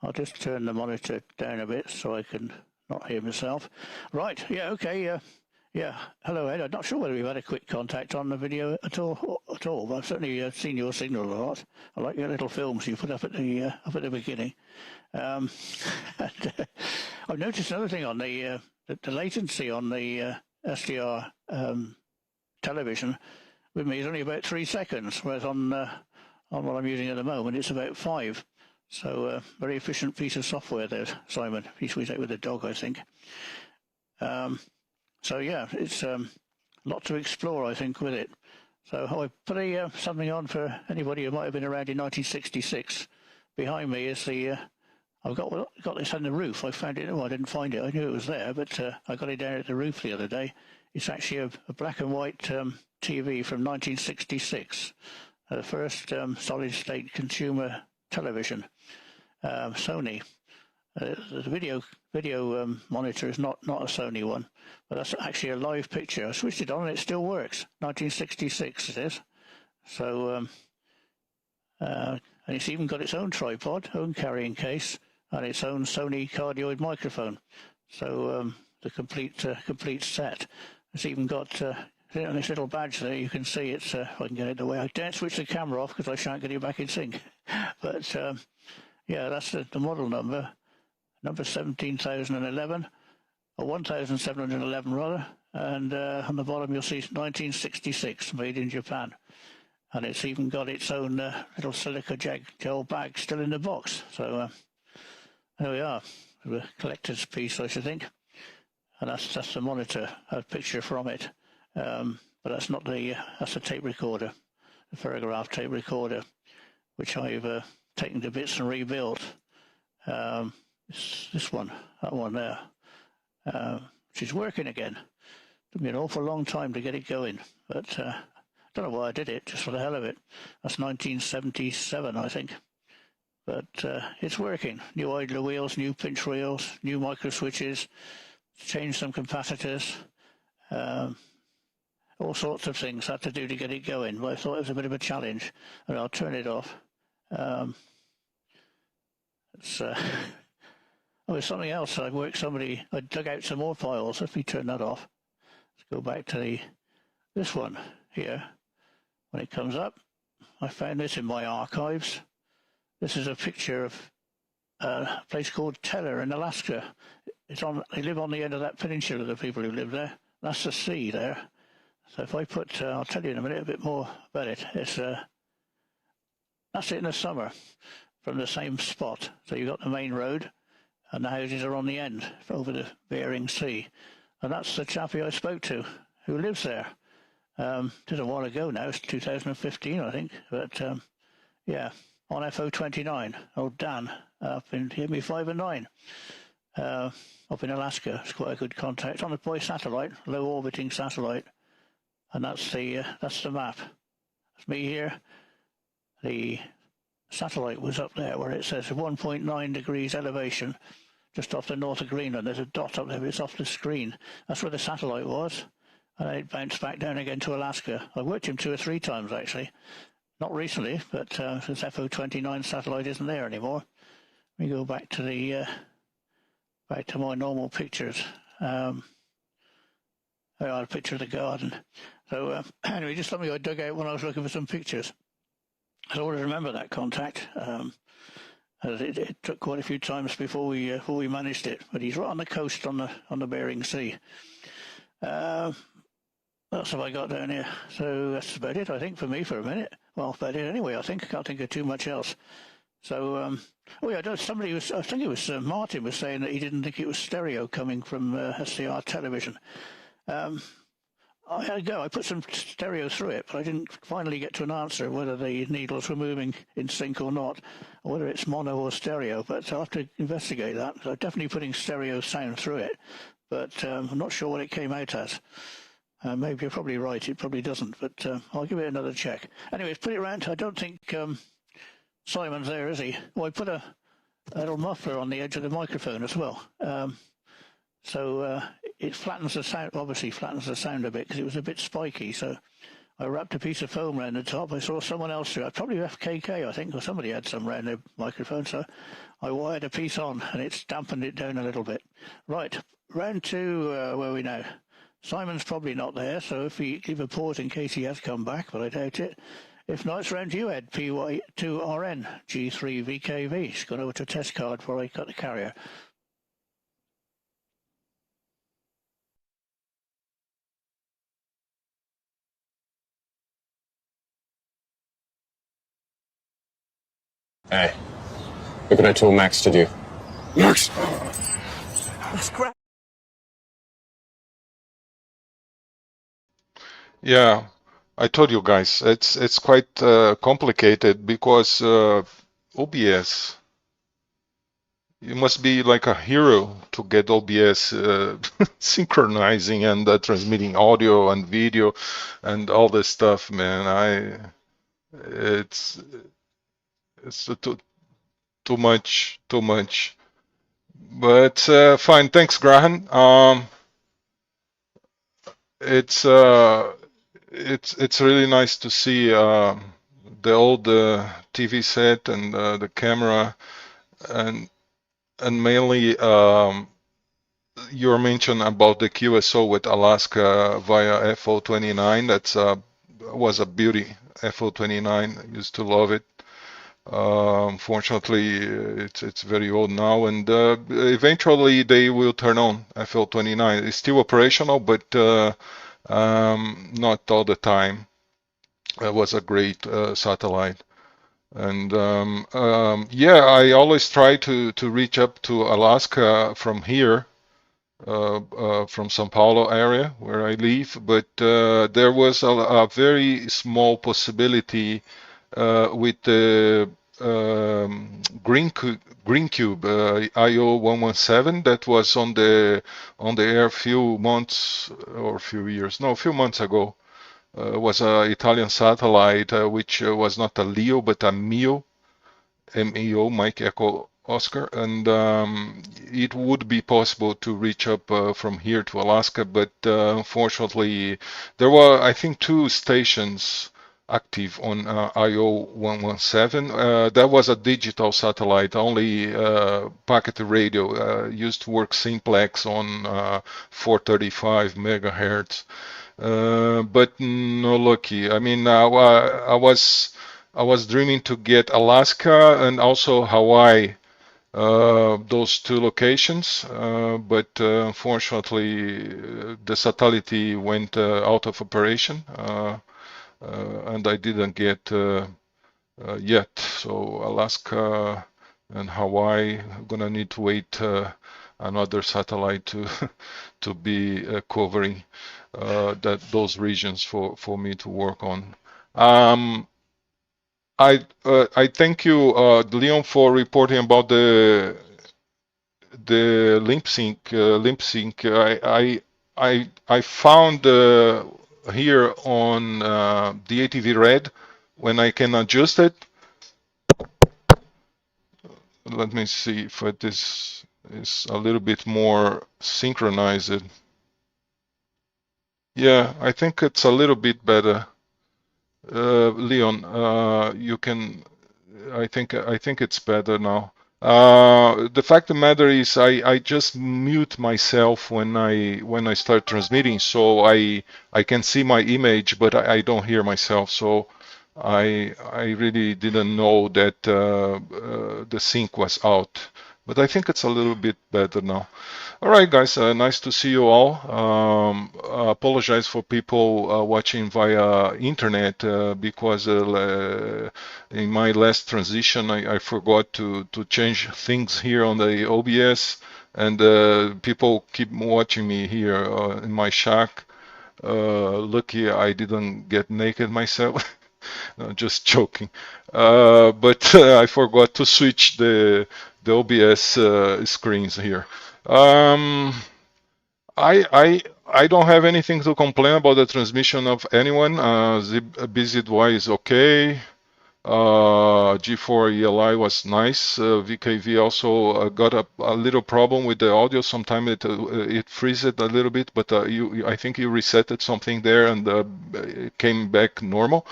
I'll just turn the monitor down a bit so I can not hear myself. Right, yeah, okay, yeah. Hello, Ed. I'm not sure whether we've had a quick contact on the video at all, but I've certainly seen your signal a lot. I like your little films you put up at the beginning. And, I've noticed another thing on the latency on the SDR television with me is only about 3 seconds, whereas on what I'm using at the moment it's about 5. So very efficient piece of software there, Simon. Piece we take with the dog, I think. So yeah, it's a lot to explore, I think, with it. So I put something on for anybody who might have been around in 1966. Behind me is the I've got this on the roof. I found it. Oh, I didn't find it. I knew it was there, but I got it down at the roof the other day. It's actually a black and white TV from 1966, the first solid-state consumer television, Sony. The video monitor is not a Sony one, but that's actually a live picture. I switched it on and it still works. 1966 it is. So and it's even got its own tripod, own carrying case, and its own Sony cardioid microphone. So the complete set. It's even got on this little badge there. You can see it's. If I can get it away. I don't switch the camera off because I shan't get it back in sync. But yeah, that's the model number 17,011, or 1,711 rather. And on the bottom you'll see 1966, made in Japan. And it's even got its own little silica gel bag still in the box. So there we are, a collector's piece, I should think. And that's the monitor, a picture from it. But that's not that's a tape recorder, a Ferrograph tape recorder, which I've taken to bits and rebuilt. This one, that one there, which is working again. Took me an awful long time to get it going, but I don't know why I did it, just for the hell of it. That's 1977, I think. But it's working. New idler wheels, new pinch wheels, new micro switches, changed some capacitors, all sorts of things had to do to get it going. But I thought it was a bit of a challenge, and I'll turn it off. There's something else. I dug out some more files. Let me turn that off. Let's go back to this one here. When it comes up, I found this in my archives. This is a picture of a place called Teller in Alaska. They live on the end of that peninsula, the people who live there. That's the sea there. So if I put, I'll tell you in a minute a bit more about it. That's it in the summer from the same spot. So you've got the main road and the houses are on the end over the Bering Sea. And that's the chappie I spoke to who lives there. Did a while ago now, it's 2015 I think, but yeah, on FO29, old Dan, up in me 5 and 9, up in Alaska. It's quite a good contact on by satellite, low orbiting satellite, and that's the map. That's me here. The satellite was up there where it says 1.9 degrees elevation, just off the north of Greenland. There's a dot up there, but it's off the screen. That's where the satellite was. And then it bounced back down again to Alaska. I worked him 2 or 3 times, actually. Not recently, but since FO29 satellite isn't there anymore. Let me go back to back to my normal pictures. I had a picture of the garden. So anyway, just something I dug out when I was looking for some pictures. I always remember that contact. It took quite a few times before we managed it. But he's right on the coast on the Bering Sea. That's what I got down here. So that's about it, I think, for me for a minute. Well, about it anyway, I think. I can't think of too much else. So, oh yeah, somebody was, I think it was Martin was saying that he didn't think it was stereo coming from SDR television. I had a go. I put some stereo through it, but I didn't finally get to an answer whether the needles were moving in sync or not, or whether it's mono or stereo. But I'll have to investigate that. So I'm definitely putting stereo sound through it, but I'm not sure what it came out as. Maybe you're probably right. It probably doesn't, but I'll give it another check. Anyways, put it around. I don't think Simon's there, is he? Well, I put a little muffler on the edge of the microphone as well. So it flattens the sound, obviously flattens the sound a bit because it was a bit spiky. So I wrapped a piece of foam around the top. I saw someone else do it, probably FKK, I think, or somebody had some around their microphone. So I wired a piece on and it's dampened it down a little bit. Right, round to where are we now? Simon's probably not there, so if we leave a pause in case he has come back, but I doubt it. If not, it's round to you, Ed, PY2RN, G3VKV. He's gone over to test card before I got the carrier. Hey, look what I told Max to do. Max! That's great. Yeah, I told you guys, it's quite complicated because OBS, you must be like a hero to get OBS synchronizing and transmitting audio and video and all this stuff, man. It's too much, too much. But fine, thanks, Graham. It's really nice to see the old TV set and the camera, and mainly your mention about the QSO with Alaska via FO29. That's was a beauty. FO29, I used to love it. Unfortunately, it's very old now, and eventually they will turn on FL29. It's still operational, but not all the time. It was a great satellite, and yeah, I always try to reach up to Alaska from here, from São Paulo area where I live, but there was a very small possibility with the Green Cube IO-117 that was on the air a few months or a few years, no, a few months ago. Was an Italian satellite which was not a LEO but a MEO, MEO, Mike Echo Oscar, and it would be possible to reach up from here to Alaska, but unfortunately there were, I think, 2 stations active on IO-117. That was a digital satellite, only packet radio, used to work simplex on 435 megahertz. But no lucky. I mean, I was dreaming to get Alaska and also Hawaii, those 2 locations, but unfortunately the satellite went out of operation, and I didn't get yet. So Alaska and Hawaii, I'm gonna need to wait another satellite to be covering those regions for me to work on. I thank you, Leon, for reporting about the lip sync. I found here on DATV Red when I can adjust it. Let me see if this is a little bit more synchronized. Yeah, I think it's a little bit better. Leon, you can. I think it's better now. The fact of the matter is, I just mute myself when I start transmitting, so I can see my image, but I don't hear myself. So I really didn't know that the sync was out. But I think it's a little bit better now. All right, guys, nice to see you all. Apologize for people watching via internet because in my last transition I forgot to change things here on the OBS, and people keep watching me here in my shack. Lucky I didn't get naked myself. No, just joking. But I forgot to switch the OBS screens here. I don't have anything to complain about the transmission of anyone. BZY is okay. G4 ELI was nice. VKV also got a little problem with the audio. Sometimes it freezes a little bit, but I think you resetted something there and it came back normal.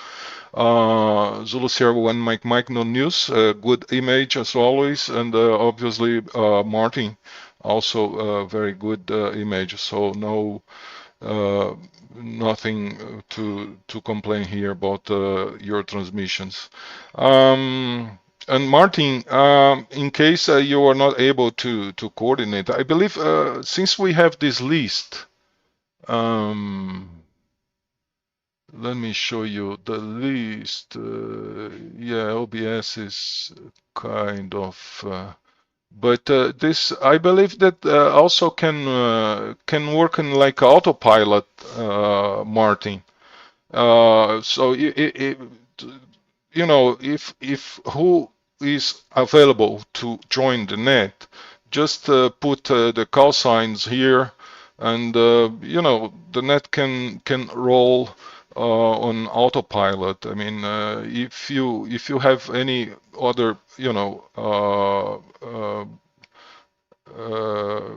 Zulu Sierra 1 Mike no news. Good image as always, and obviously Martin also very good image. So no. Nothing to complain here about your transmissions. And Martin, in case you are not able to coordinate, I believe since we have this list, let me show you the list. Yeah, OBS is kind of. But this, I believe that also can work in like autopilot, Martin. So you know, if who is available to join the net, just put the call signs here, and you know, the net can roll on autopilot. I mean, if you have any other, you know,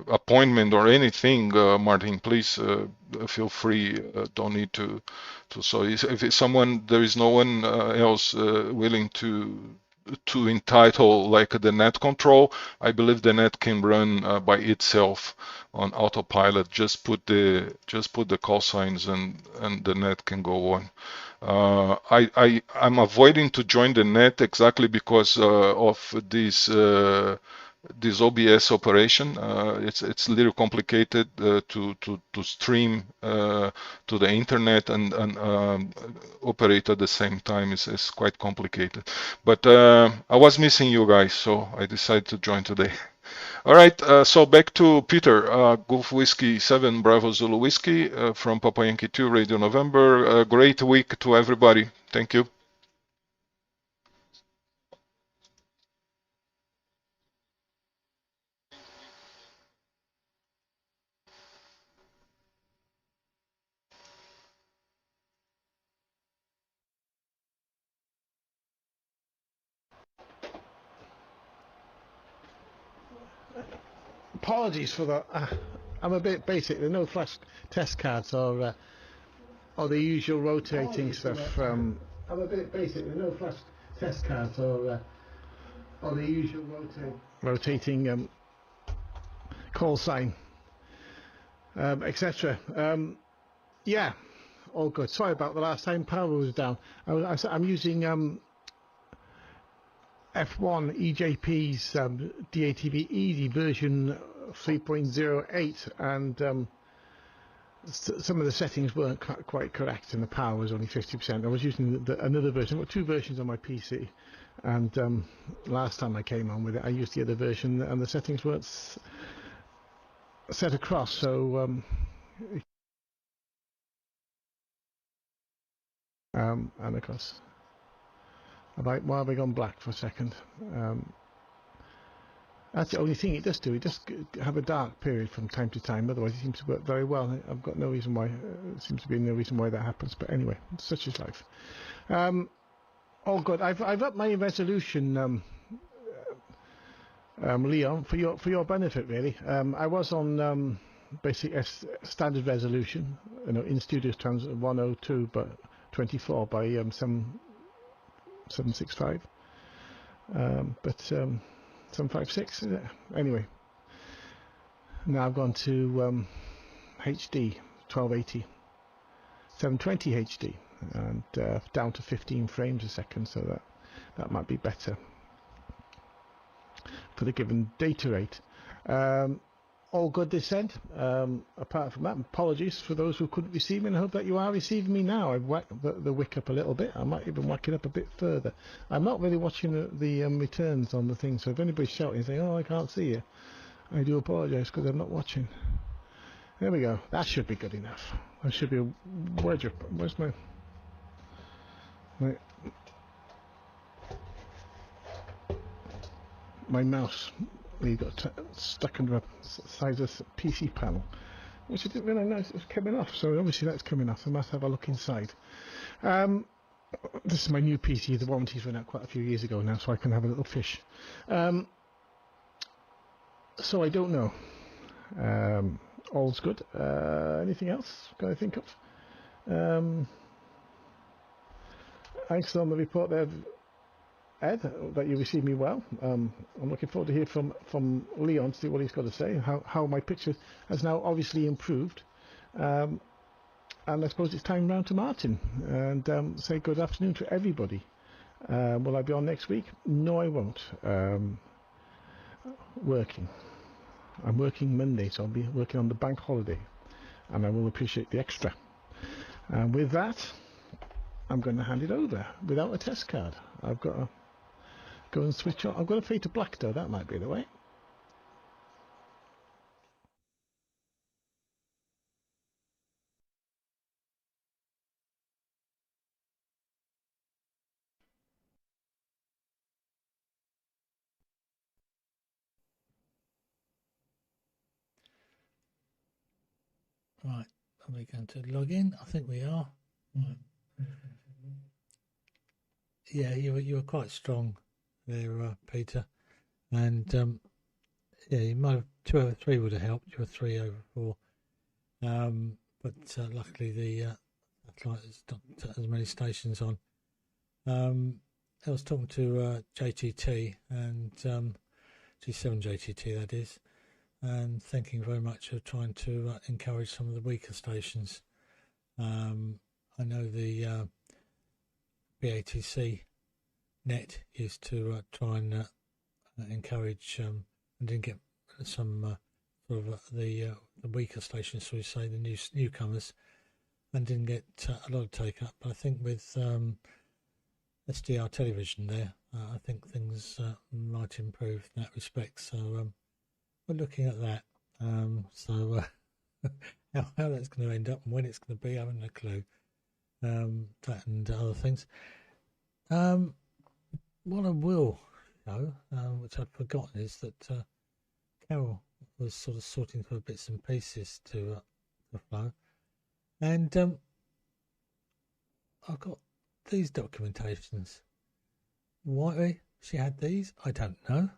appointment or anything, Martin, please feel free. Don't need to. So if it's someone, there is no one else willing to entitle like the net control, I believe the net can run by itself on autopilot. Just put the call signs and the net can go on. I'm avoiding to join the net exactly because of this OBS operation. It's a little complicated to stream to the internet and operate at the same time. It's quite complicated. But I was missing you guys, so I decided to join today. All right, so back to Peter. Gulf Whiskey 7 Bravo Zulu Whiskey from Papa Yankee 2 Radio November. Great week to everybody. Thank you. Apologies for that. I'm a bit basic. There are no flash test cards or the usual rotating stuff. I'm a bit basic. There are no flash test cards or the usual rotating call sign, etc. Yeah, all good. Sorry about the last time power was down. I'm using F1 EJP's DATV Easy version 3.08, and some of the settings weren't quite correct, and the power was only 50%. I was using another version. I've got two versions on my PC, and last time I came on with it, I used the other version, and the settings weren't set across. So and of course, why have I gone black for a second? That's the only thing it does do. It does have a dark period from time to time. Otherwise, it seems to work very well. I've got no reason why. Seems to be no reason why that happens. But anyway, such is life. All good. I've upped my resolution, Leon, for your benefit, really. I was on basic standard resolution, you know, in studio trans 102, but 24 by 765. But 756, is it? Anyway, now I've gone to HD 1280, 720 HD, and down to 15 frames a second, so that might be better. for the given data rate. All good this end. Apart from that, apologies for those who couldn't receive me, and I hope that you are receiving me now. I've whacked the wick up a little bit. I might even whack it up a bit further. I'm not really watching the returns on the thing, so if anybody's shouting saying, "Oh, I can't see you," I do apologise because I'm not watching. There we go. That should be good enough. I should be. Where's my mouse? We got stuck under a size of PC panel, which I didn't really notice it was coming off. So obviously that's coming off. I must have a look inside. This is my new PC. The warranty's run out quite a few years ago now, so I can have a little fish. So I don't know. All's good. Anything else can I think of? Thanks on the report there, Ed, that you received me well. I'm looking forward to hear from Leon to see what he's got to say, how my picture has now obviously improved. And I suppose it's time round to Martin and say good afternoon to everybody. Will I be on next week? No, I won't. Working. I'm working Monday, so I'll be working on the bank holiday, and I will appreciate the extra. And with that, I'm going to hand it over without a test card. I've got to go and switch on. I've got to fade to black though, that might be the way. Right, are we going to log in? I think we are. Right. Yeah, you were quite strong there, Peter, and yeah, you might have 2 over 3 would have helped. You were 3 over 4, but luckily the satellite has not as many stations on. I was talking to JTT and G7 JTT, that is, and thinking very much of trying to encourage some of the weaker stations. I know the DATV Net used to try and encourage and didn't get some sort of the weaker stations, so we say the newcomers, and didn't get a lot of take up. But I think with SDR television there, I think things might improve in that respect. So we're looking at that. So how that's going to end up and when it's going to be, I haven't a clue. That and other things. What I will know, which I'd forgotten, is that Carol was sort of sorting through bits and pieces to flow, and I've got these documentations. Why she had these, I don't know.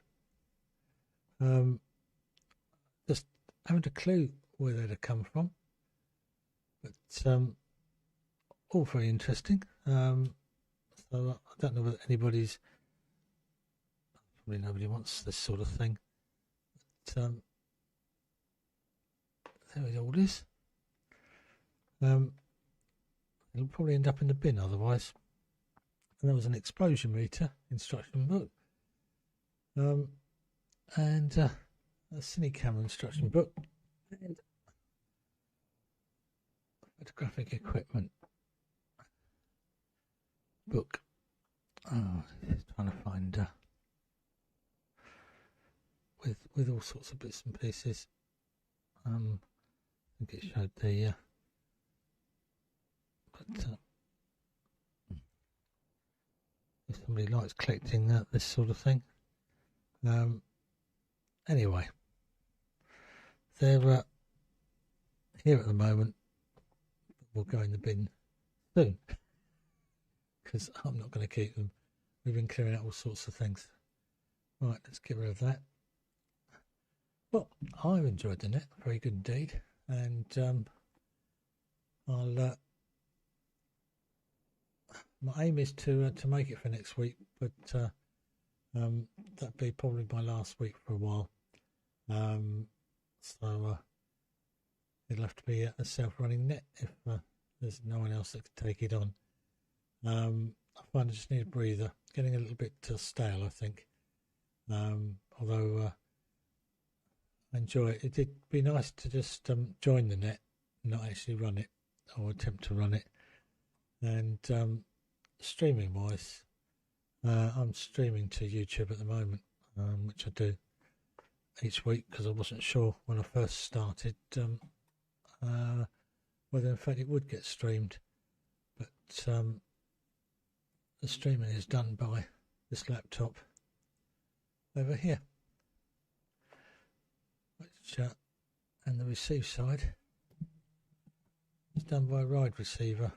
Just haven't a clue where they'd have come from, but all very interesting. So I don't know whether anybody's. Probably nobody wants this sort of thing. But, there it all is. It'll probably end up in the bin otherwise. And there was an explosion meter instruction book. And a cine camera instruction book. And photographic equipment book. Oh, just trying to find with all sorts of bits and pieces. I think it showed the but if somebody likes collecting this sort of thing. Anyway, they're here at the moment. We'll go in the bin soon because I'm not going to keep them. We've been clearing out all sorts of things. Right, let's get rid of that. Well, I've enjoyed the net, very good indeed, and I'll. My aim is to make it for next week, but that'd be probably my last week for a while. So it'll have to be a self-running net if there's no one else that can take it on. I find I just need a breather. Getting a little bit stale, I think. Although I enjoy it. It'd be nice to just join the net, not actually run it or attempt to run it. And streaming wise, I'm streaming to YouTube at the moment, which I do each week because I wasn't sure when I first started whether in fact it would get streamed. But the streaming is done by this laptop over here, which and the receive side is done by a ride receiver,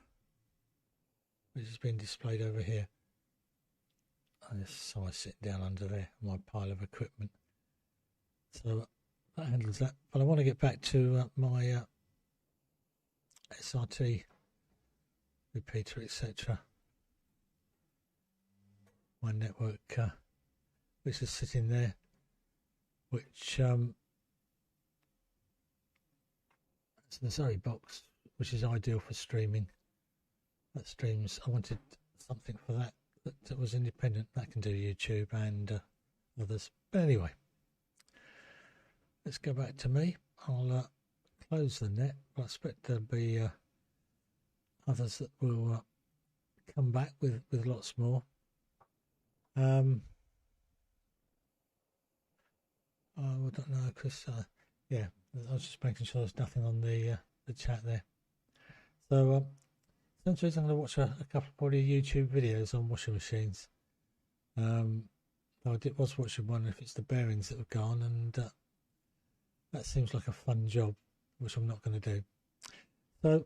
which has been displayed over here. So I sit down under there, my pile of equipment. So that handles that. But I want to get back to my SRT repeater, etc. My network, which is sitting there, which it's the Zoe box, which is ideal for streaming. That streams. I wanted something for that was independent. That can do YouTube and others. But anyway, let's go back to me. I'll close the net, but I expect there'll be others that will come back with lots more. I don't know, Chris. Yeah, I was just making sure there's nothing on the chat there. So essentially, I'm going to watch a couple of probably YouTube videos on washing machines. I was watching one if it's the bearings that have gone, and that seems like a fun job, which I'm not going to do. So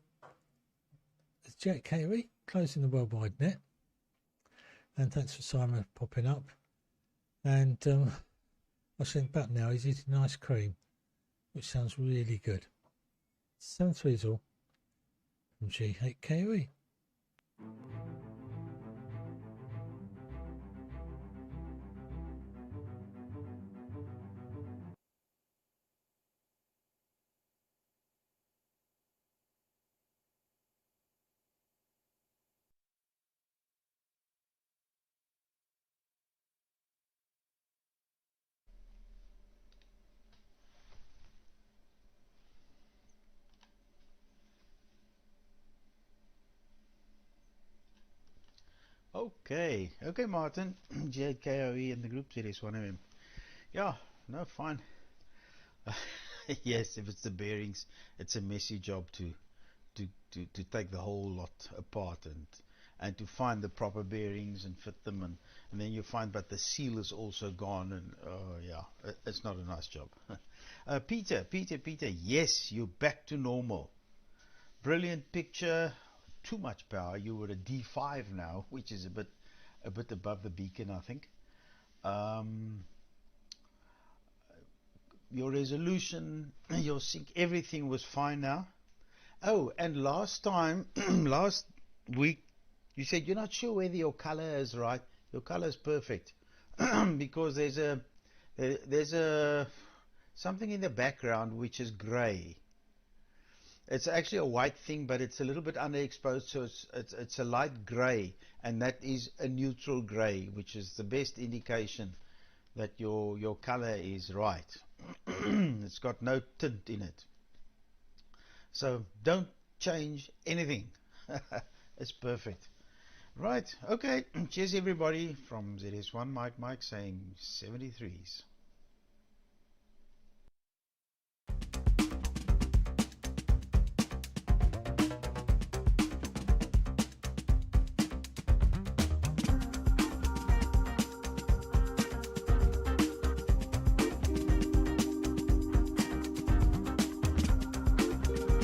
it's Jet KOE closing the worldwide net, and thanks for Simon popping up. And I think about now he's eating ice cream, which sounds really good. 7-3's all from G8KOE. Okay, Martin. JKOE in the group series 1mm. Yeah, no, fine. Yes, if it's the bearings, it's a messy job to take the whole lot apart and to find the proper bearings and fit them, and then you find that the seal is also gone, and yeah, it's not a nice job. Peter, yes, you're back to normal. Brilliant picture. Too much power. You were a D5 now, which is a bit above the beacon, I think. Your resolution, your sync, everything was fine now. Oh, and last week, you said you're not sure whether your color is right. Your color is perfect because there's a something in the background which is gray. It's actually a white thing, but it's a little bit underexposed, so it's a light gray, and that is a neutral gray, which is the best indication that your color is right. It's got no tint in it, so don't change anything. It's perfect. Right, okay. Cheers everybody from ZS1 Mike saying 73s.